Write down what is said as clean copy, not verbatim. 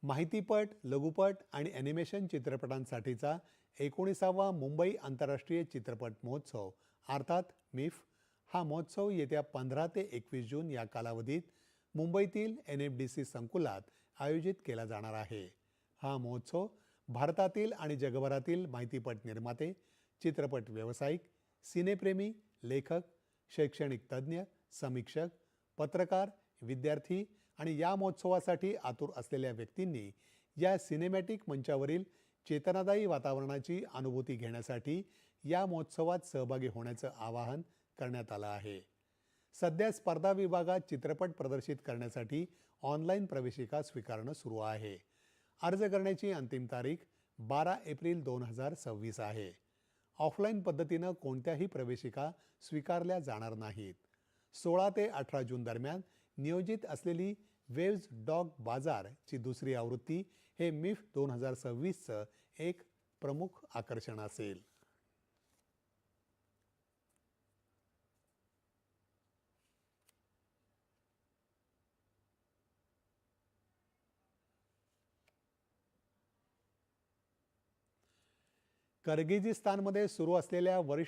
माहितीपट, लघुपट आणि ॲनिमेशन चित्रपटांसाठीचा 19वा मुंबई आंतरराष्ट्रीय चित्रपट महोत्सव अर्थात मिफ हा महोत्सव येत्या 15 ते 21 जून या कालावधीत मुंबईतील NFDC संकुलात आयोजित केला जाणार आहे. हा महोत्सव भारतातील आणि जगभरातील माहितीपट निर्माते, चित्रपट व्यावसायिक, सिनेप्रेमी, लेखक, शैक्षणिक तज्ज्ञ, समीक्षक, पत्रकार, विद्यार्थी आणि या महोत्सवासाठी आतुर असलेल्या व्यक्तींनी या सिनेमॅटिक मंचावरील चेतनादायी वातावरणाची अनुभूती घेण्यासाठी या महोत्सवात सहभागी होण्याचं आवाहन करण्यात आलं आहे. सध्या स्पर्धा विभागात चित्रपट प्रदर्शित करण्यासाठी ऑनलाईन प्रवेशिका स्वीकारणं सुरू आहे. अर्ज करण्याची अंतिम तारीख 12 एप्रिल 2026 आहे. ऑफलाईन पद्धतीनं कोणत्याही प्रवेशिका स्वीकारल्या जाणार नाहीत. 16 ते 18 जून दरम्यान नियोजित असलेली वेव्ज डॉग बाजारची दुसरी आवृत्ती हे मिफ 2026चं एक प्रमुख आकर्षण असेल. किर्गिझिस्तानमध्ये सुरू असलेल्या वरिष्ठ